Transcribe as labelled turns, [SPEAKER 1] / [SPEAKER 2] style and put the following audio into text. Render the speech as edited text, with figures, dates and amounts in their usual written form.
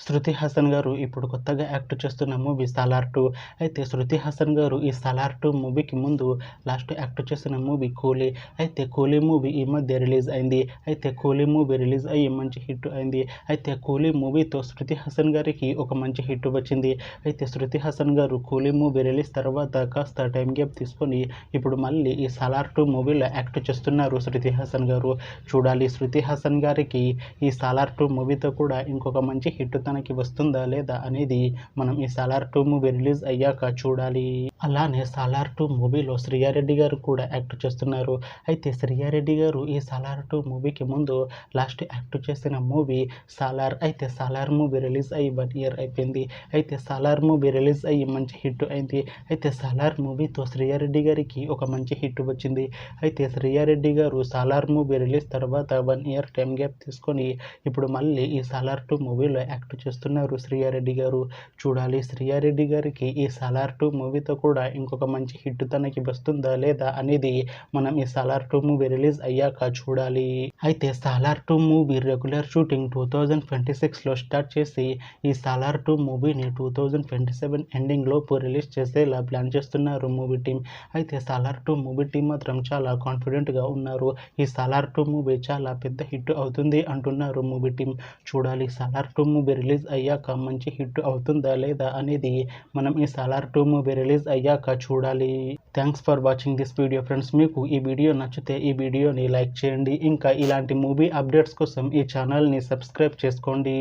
[SPEAKER 1] శృతి హాసన్ గారు ఇప్పుడు కొత్తగా యాక్ట్ చేస్తున్న మూవీ 'సాలార్ 2'. అయితే శృతి హాసన్ గారు ఈ 'సాలార్ 2' మూవీకి ముందు లాస్ట్ యాక్ట్ చేసిన మూవీ 'కూలీ'. అయితే 'కూలీ' మూవీ ఈ మధ్య రిలీజ్ అయింది. అయితే 'కూలీ' మూవీ రిలీజ్ అయ్యి మంచి హిట్ అయింది. అయితే 'కూలీ' మూవీతో శృతి హాసన్ గారికి ఒక మంచి హిట్ వచ్చింది. అయితే శృతి హాసన్ గారు 'కూలీ' మూవీ రిలీజ్ తర్వాత కాస్త టైం గ్యాప్ తీసుకొని ఇప్పుడు మళ్ళీ ఈ 'సాలార్ 2' మూవీలో యాక్ట్ చేస్తున్నారు శృతి హాసన్ గారు. చూడాలి శృతి హాసన్ గారికి ఈ 'సాలార్ 2' మూవీతో కూడా ఇంకొక మంచి హిట్ తనకి వస్తుందా లేదా అనేది మనం ఈ 'సాలార్ 2' మూవీ రిలీజ్ అయ్యాక చూడాలి. అలానే 'సాలార్ 2' మూవీలో శ్రీయారెడ్డి గారు కూడా యాక్ట్ చేస్తున్నారు. అయితే శ్రీయారెడ్డి గారు ఈ 'సాలార్ 2' మూవీకి ముందు లాస్ట్ యాక్ట్ చేసిన మూవీ 'సాలార్'. అయితే 'సాలార్' మూవీ రిలీజ్ అయ్యి 1 ఇయర్ అయిపోయింది. అయితే 'సాలార్' మూవీ రిలీజ్ అయ్యి మంచి హిట్ అయింది. అయితే 'సాలార్' మూవీతో శ్రీయారెడ్డి గారికి ఒక మంచి హిట్ వచ్చింది. అయితే శ్రీయారెడ్డి గారు 'సాలార్' మూవీ రిలీజ్ తర్వాత 1 ఇయర్ టైం గ్యాప్ తీసుకొని ఇప్పుడు మళ్ళీ ఈ 'సాలార్ 2' మూవీలో యాక్ట్ చేస్తున్నారు శ్రీయారెడ్డి గారు. చూడాలి శ్రీయారెడ్డి గారికి ఈ 'సాలార్ 2' మూవీతో కూడా ఇంకొక మంచి హిట్ తనకి వస్తుందా లేదా అనేది మనం ఈ 'సాలార్ 2' మూవీ రిలీజ్ అయ్యాక చూడాలి. అయితే 'సాలార్ 2' మూవీ రెగ్యులర్ షూటింగ్ 2026లో స్టార్ట్ చేసి ఈ 'సాలార్ 2' మూవీని 2027 ఎండింగ్ లోపు రిలీజ్ చేసేలా ప్లాన్ చేస్తున్నారు మూవీ టీం. అయితే 'సాలార్ 2' మూవీ టీం మాత్రం చాలా కాన్ఫిడెంట్గా ఉన్నారు. ఈ 'సాలార్ 2' మూవీ చాలా పెద్ద హిట్ అవుతుంది అంటున్నారు మూవీ టీం. చూడాలి 'సాలార్ 2' మూవీ రిలీజ్ అయ్యాక మంచి హిట్ అవుతుందా లేదా అనేది మనం ఈ 'సాలార్ 2' మూవీ రిలీజ్ అయ్యాక చూడాలి. Thanks for watching this video friends. మీకు ఈ వీడియో నచ్చితే ఈ వీడియోని లైక్ చేయండి. ఇంకా ఇలాంటి మూవీ అప్డేట్స్ కోసం ఈ ఛానల్ని సబ్స్క్రైబ్ చేసుకోండి.